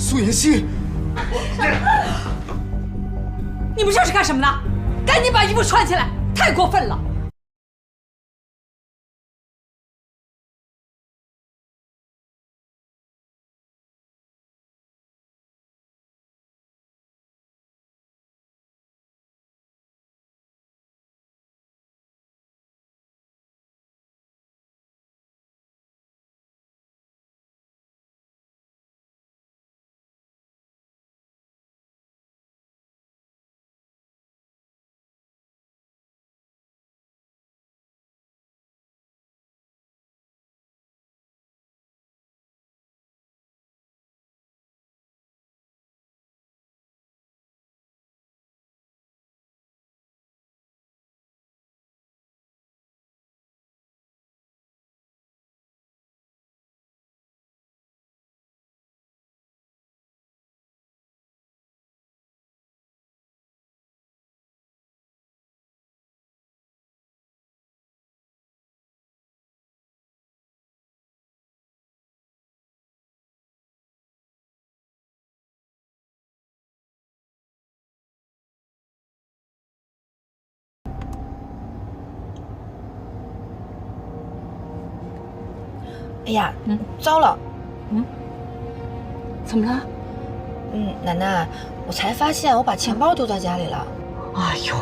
苏妍希，你们这是干什么呢？赶紧把衣服穿起来！太过分了！哎呀，糟了，怎么了？奶奶，我才发现我把钱包丢在家里了。哎呦，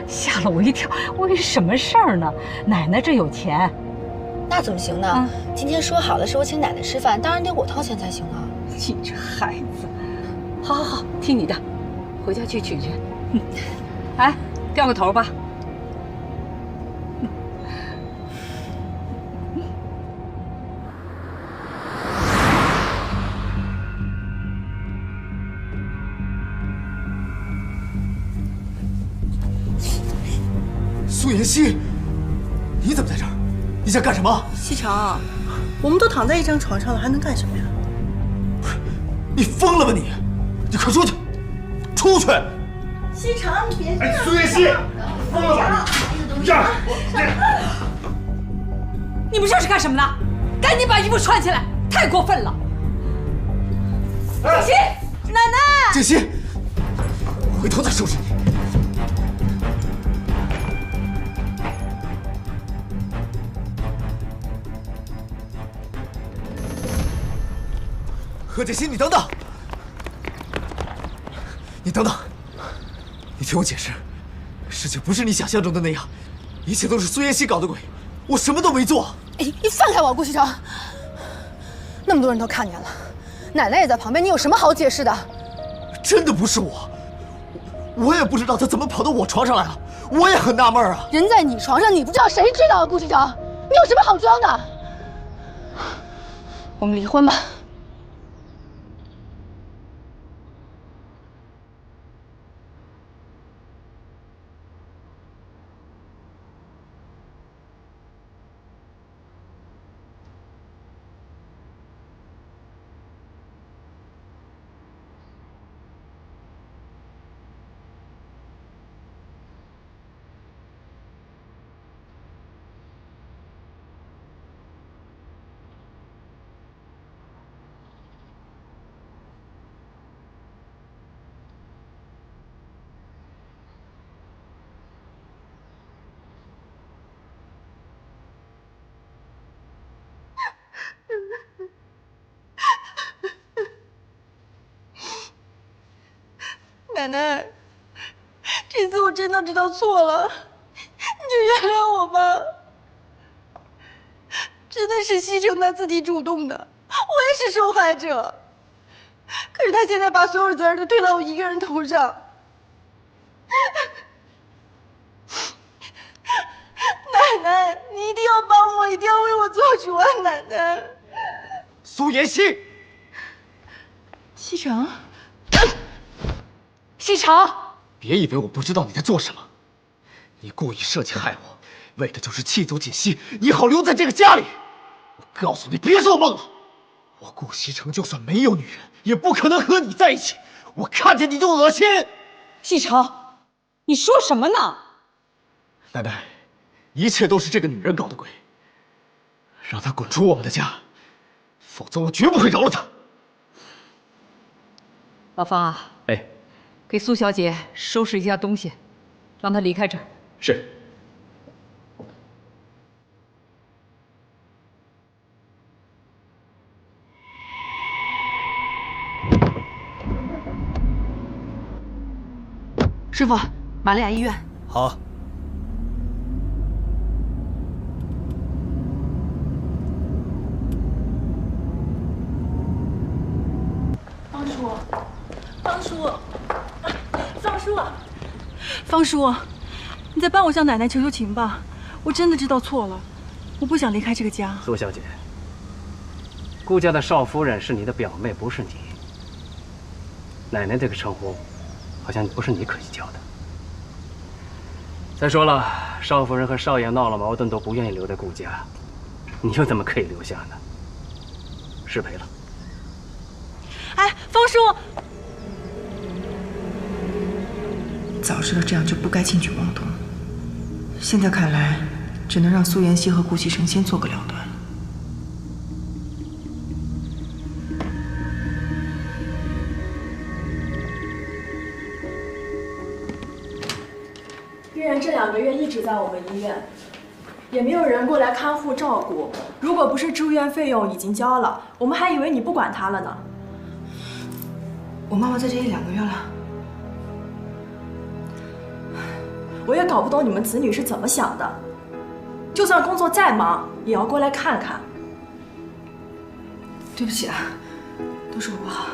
吓了我一跳！我以为什么事儿呢？奶奶这有钱。那怎么行呢？今天说好的是我请奶奶吃饭，当然得我掏钱才行啊。你这孩子，好好好，听你的，回家去取去。哎，掉个头吧。苏妍希，你怎么在这儿？你想干什么？西城，我们都躺在一张床上了，还能干什么呀？你疯了吧你！你快出去！出去！西城，你别这样！哎，苏妍希，疯了吧你！这样，你们这是干什么呢？赶紧把衣服穿起来！太过分了！建熙，奶奶，建熙，我回头再收拾你。何建新，你等等！你等等！你听我解释，事情不是你想象中的那样，一切都是苏妍希搞的鬼，我什么都没做。哎，你放开我，顾西城！那么多人都看见了，奶奶也在旁边，你有什么好解释的？真的不是我也不知道他怎么跑到我床上来了，我也很纳闷啊。人在你床上，你不知道谁知道啊？顾西城，你有什么好装的？我们离婚吧。奶奶，这次我真的知道错了，你就原谅我吧。真的是西城他自己主动的，我也是受害者。可是他现在把所有责任都推到我一个人头上。奶奶，你一定要帮我，一定要为我做主啊，奶奶。苏妍希，西城。西城，别以为我不知道你在做什么，你故意设计害我，为的就是气走锦溪，你好留在这个家里。我告诉你，别做梦了！我顾西城就算没有女人，也不可能和你在一起。我看见你就恶心。西城，你说什么呢？奶奶，一切都是这个女人搞的鬼，让她滚出我们的家，否则我绝不会饶了她。老方啊，哎，给苏小姐收拾一下东西，让她离开这儿。是。师傅，玛利亚医院。好。方叔，方叔，方叔，方叔，你再帮我向奶奶求求情吧！我真的知道错了，我不想离开这个家。苏小姐，顾家的少夫人是你的表妹，不是你。奶奶这个称呼，好像不是你可以叫的。再说了，少夫人和少爷闹了矛盾，都不愿意留在顾家，你又怎么可以留下呢？失陪了。哎，方叔，早知道这样就不该轻举妄动。现在看来，只能让苏妍希和顾西城先做个了断。病人这2个月一直在我们医院，也没有人过来看护照顾。如果不是住院费用已经交了，我们还以为你不管他了呢。我妈妈在这里2个月了。我也搞不懂你们子女是怎么想的，就算工作再忙，也要过来看看。对不起啊，都是我不好。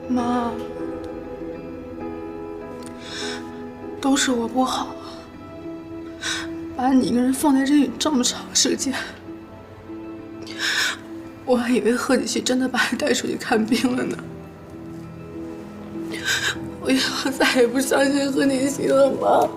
妈，都是我不好，把你一个人放在这里这么长时间，我还以为贺锦熙真的把你带出去看病了呢。我以后再也不相信贺锦熙了，妈。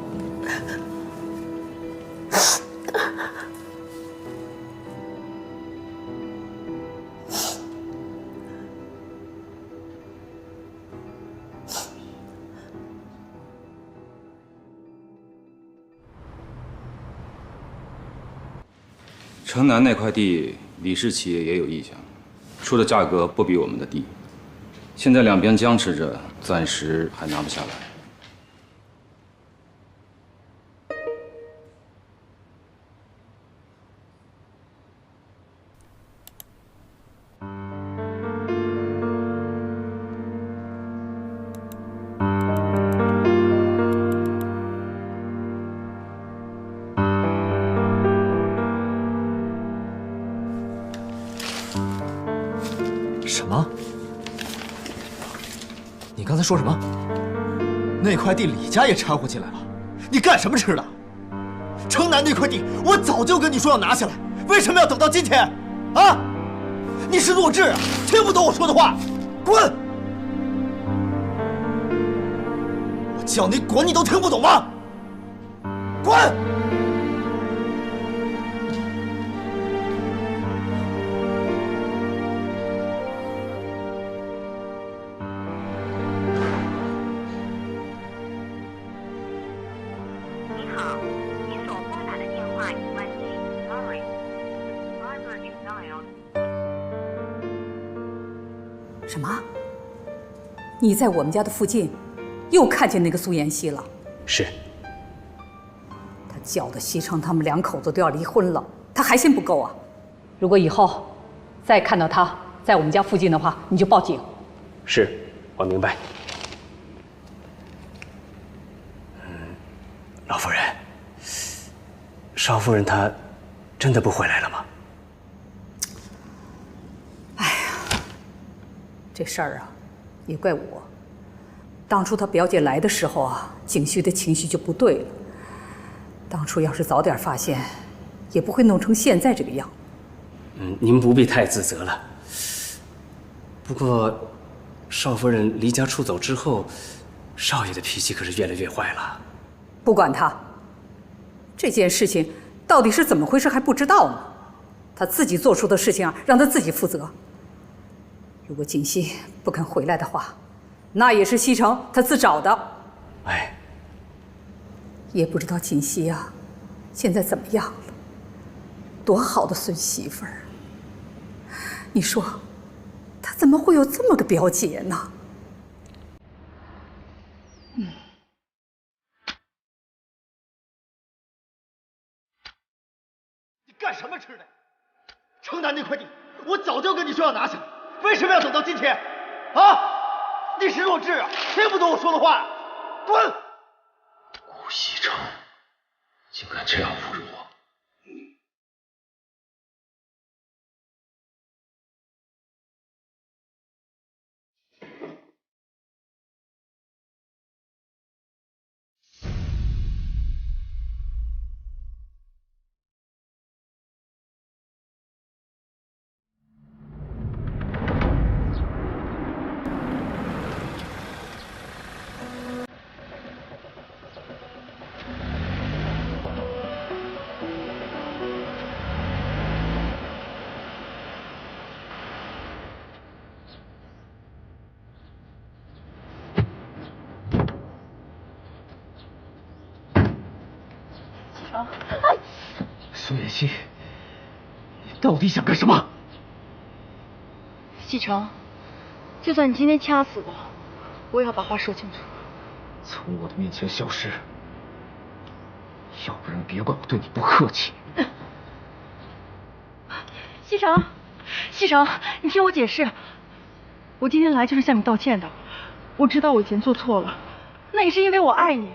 城南那块地，李氏企业也有意向，出的价格不比我们的低。现在两边僵持着，暂时还拿不下来。什么？你刚才说什么？那块地李家也掺和进来了？你干什么吃的？城南那块地，我早就跟你说要拿下来，为什么要等到今天？啊？你是弱智啊？听不懂我说的话？滚！我叫你滚，你都听不懂吗？滚！什么？你在我们家的附近又看见那个苏妍希了？是。他搅得西城他们2口子都要离婚了，他还嫌不够啊？如果以后再看到他在我们家附近的话，你就报警。是，我明白。老夫人，少夫人她真的不回来了吗？这事儿啊，也怪我。当初他表姐来的时候啊，景旭的情绪就不对了。当初要是早点发现，也不会弄成现在这个样。您不必太自责了。不过，少夫人离家出走之后，少爷的脾气可是越来越坏了。不管他，这件事情到底是怎么回事还不知道呢。他自己做出的事情啊，让他自己负责。如果锦溪不肯回来的话，那也是西城他自找的。哎，也不知道锦溪啊，现在怎么样了？多好的孙媳妇儿！你说，她怎么会有这么个表姐呢？你干什么吃的？城南那块地，我早就跟你说要拿下，为什么要等到今天？啊！你是弱智啊，听不懂我说的话，滚！顾西城竟敢这样侮辱我！苏妍希，你到底想干什么？西城，就算你今天掐死我，我也要把话说清楚。从我的面前消失，要不然别怪我对你不客气。西城，西城，你听我解释，我今天来就是向你道歉的。我知道我以前做错了，那也是因为我爱你。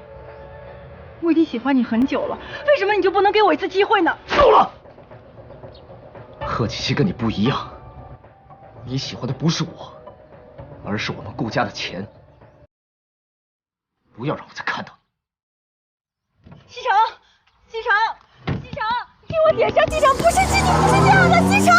我已经喜欢你很久了，为什么你就不能给我一次机会呢？够了！贺锦熙跟你不一样，你喜欢的不是我，而是我们顾家的钱。不要让我再看到你。西城，西城，西城，你听我解释，西城不是你不是这样的，西城。